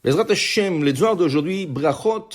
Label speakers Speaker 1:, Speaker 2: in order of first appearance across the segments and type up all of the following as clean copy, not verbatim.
Speaker 1: Bezrat Hashem, les zohar d'aujourd'hui, Brachot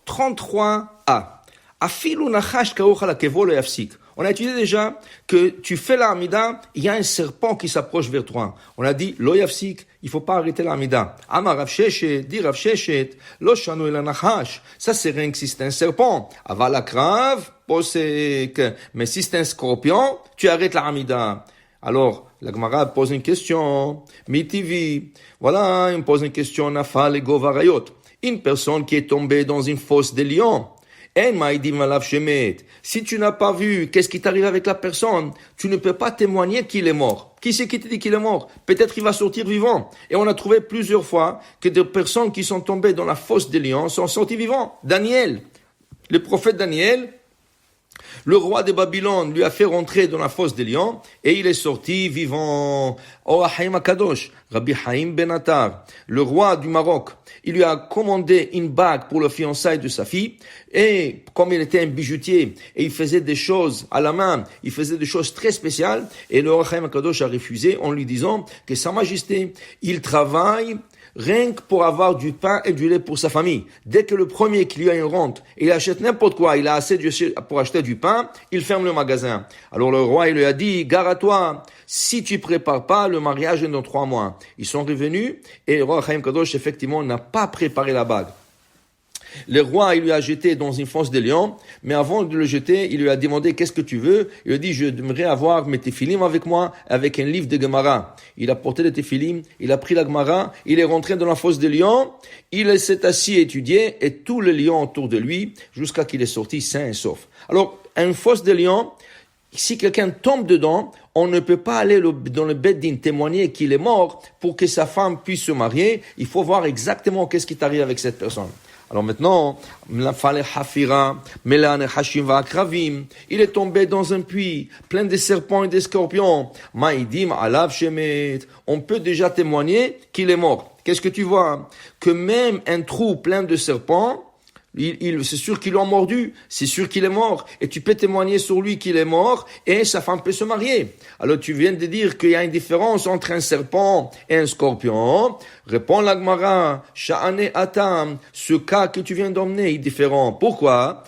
Speaker 1: 33a. Afilu nachash kaocha la kevo lo yafsik. On a étudié déjà que tu fais la Hamida, il y a un serpent qui s'approche vers toi. On a dit, lo yafsik, il faut pas arrêter la Hamida. Amar Rav Sheshet, dit Rav Sheshet, lo shanu el nachash. Ça c'est rien que si c'est un serpent. Aval akrav, posek. Mais si c'est un scorpion, tu arrêtes la Hamida. Alors, la Gemara pose une question. Mitivi. Voilà, il me pose une question. Nafal et govarayot. Une personne qui est tombée dans une fosse de lion. Si tu n'as pas vu, qu'est-ce qui t'arrive avec la personne? Tu ne peux pas témoigner qu'il est mort. Qui c'est qui te dit qu'il est mort? Peut-être qu'il va sortir vivant. Et on a trouvé plusieurs fois que des personnes qui sont tombées dans la fosse des lions sont sorties vivants. Daniel, le prophète Daniel, le roi de Babylone lui a fait rentrer dans la fosse des lions et il est sorti vivant. Or Haïm Akadosh, Rabbi Haïm Ben Attar, le roi du Maroc, il lui a commandé une bague pour le fiançailles de sa fille et comme il était un bijoutier et il faisait des choses à la main, il faisait des choses très spéciales et le roi Haïm Akadosh a refusé en lui disant que Sa Majesté, il travaille rien que pour avoir du pain et du lait pour sa famille. Dès que le premier qui lui a une rente, il achète n'importe quoi, il a assez pour acheter du pain, il ferme le magasin. Alors le roi, il lui a dit, gare à toi, si tu prépares pas, le mariage est dans 3 mois. Ils sont revenus et le roi Haïm Kadosh, effectivement, n'a pas préparé la bague. Le roi, il lui a jeté dans une fosse des lions, mais avant de le jeter, il lui a demandé qu'est-ce que tu veux. Il lui a dit, je devrais avoir mes téphilim avec moi, avec un livre de Gemara. Il a porté les téphilim, il a pris la Gemara, il est rentré dans la fosse des lions, il s'est assis à étudier, et tous les lions autour de lui, jusqu'à qu'il est sorti sain et sauf. Alors, une fosse des lions, si quelqu'un tombe dedans, on ne peut pas aller dans le Beddin témoigner qu'il est mort pour que sa femme puisse se marier. Il faut voir exactement qu'est-ce qui t'arrive avec cette personne. Alors maintenant, il est tombé dans un puits plein de serpents et de scorpions. On peut déjà témoigner qu'il est mort. Qu'est-ce que tu vois? Que même un trou plein de serpents, c'est sûr qu'ils l'ont mordu, c'est sûr qu'il est mort, et tu peux témoigner sur lui qu'il est mort, et sa femme peut se marier. Alors tu viens de dire qu'il y a une différence entre un serpent et un scorpion. Répond la Gemara, Sha'ane Atam, ce cas que tu viens d'emmener est différent. Pourquoi?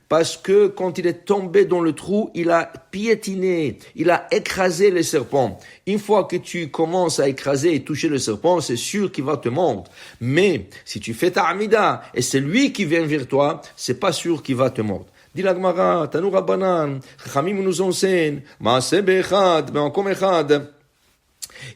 Speaker 1: Parce que quand il est tombé dans le trou, il a piétiné, il a écrasé le serpent. Une fois que tu commences à écraser et toucher le serpent, c'est sûr qu'il va te mordre. Mais si tu fais ta Hamida et c'est lui qui vient vers toi, c'est pas sûr qu'il va te mordre. Dit la Gemara, Tanu Rabbanan, Chachamim nous enseigne, Maaseh be'echad, be'ankom echad.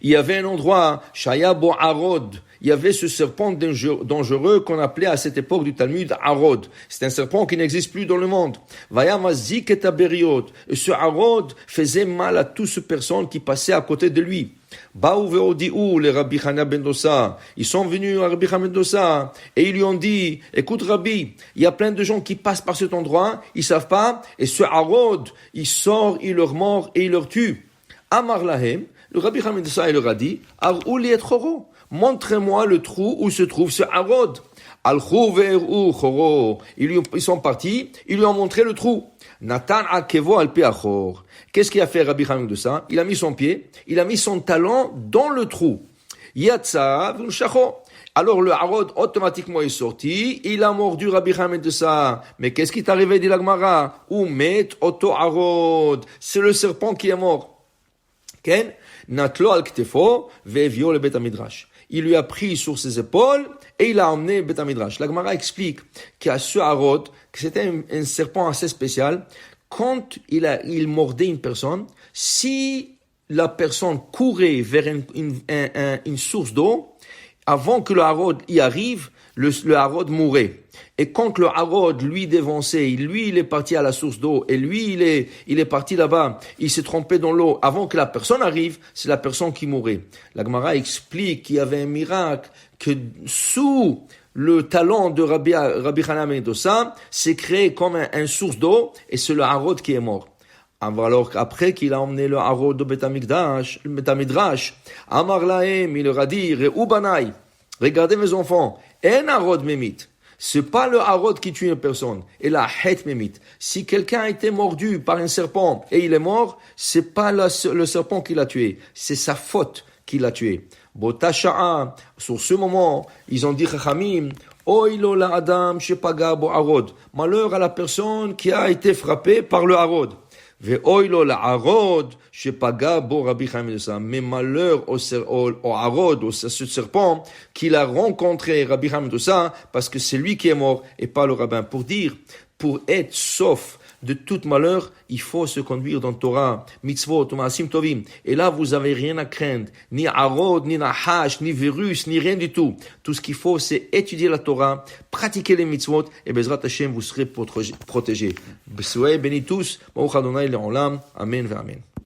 Speaker 1: Il y avait un endroit, Shaya bo Arod. Il y avait ce serpent dangereux qu'on appelait à cette époque du Talmud Arod. C'est un serpent qui n'existe plus dans le monde. Vayamazik et aberiot. Et ce Arod faisait mal à toutes ces personnes qui passaient à côté de lui. Baou ve'odiou, les Rabbi Chana ben Dossa. Ils sont venus à Rabbi Chana ben Dossa et ils lui ont dit, écoute Rabbi, il y a plein de gens qui passent par cet endroit, ils savent pas, et ce Arod, il sort, il leur mord et il leur tue. Amar lahem, le Rabbi Chana ben Dossa, il leur a dit, Ar'ouli et choro. Montrez-moi le trou où se trouve ce Arod. Ils sont partis, ils lui ont montré le trou. Natan akevo al peachor. Qu'est-ce qu'il a fait Rabbi Chana de ça? Il a mis son pied, il a mis son talon dans le trou. Yatsa v'nshacho. Alors le Arod automatiquement est sorti, il a mordu Rabbi Chana de ça. Mais qu'est-ce qui est arrivé, dit la Gemara? Umet oto Arod. C'est le serpent qui est mort. Ken natlo al ktefo ve'evio le bet midrash. Il lui a pris sur ses épaules et il l'a emmené Bet HaMidrash. La Gemara explique qu'à ce Arod, que c'était un serpent assez spécial, quand il mordait une personne, si la personne courait vers une source d'eau, avant que le Arod y arrive, le Arod mourait. Et quand le Arod lui dévançait, lui il est parti à la source d'eau, et lui il est parti là-bas, il s'est trompé dans l'eau, avant que la personne arrive, c'est la personne qui mourait. La Gemara explique qu'il y avait un miracle, que sous le talon de Rabbi Chana ben Dossa, s'est créé comme un source d'eau, et c'est le Arod qui est mort. Alors après qu'il a emmené le Arod au Bet HaMidrash, Amar lahem, il leur a dit, Re'u banai, regardez mes enfants, en Arod memit. C'est pas le Arod qui tue une personne, et la het memit. Si quelqu'un a été mordu par un serpent et il est mort, c'est pas le serpent qui l'a tué, c'est sa faute qui l'a tué. Bota sha'a, sur ce moment, ils ont dit Chachamim, Oy lo la adam shepaga bo harod. Malheur à la personne qui a été frappée par le harod. Ve'oy lo la harod shepaga bo Rabbi Chaim ben Dossa. Mais malheur au harod, au ce serpent, qu'il a rencontré Rabbi Chaim ben Dossa, parce que c'est lui qui est mort et pas le rabbin. Pour dire, pour être sauf de tout malheur, il faut se conduire dans Torah, mitzvot, maasim tovim. Et là, vous avez rien à craindre. Ni harod, ni nahash, ni virus, ni rien du tout. Tout ce qu'il faut, c'est étudier la Torah, pratiquer les mitzvot, et Bezrat Hashem, vous serez protégés. Bénis tous. Baruch Adonai le'olam. Amen ve'amen.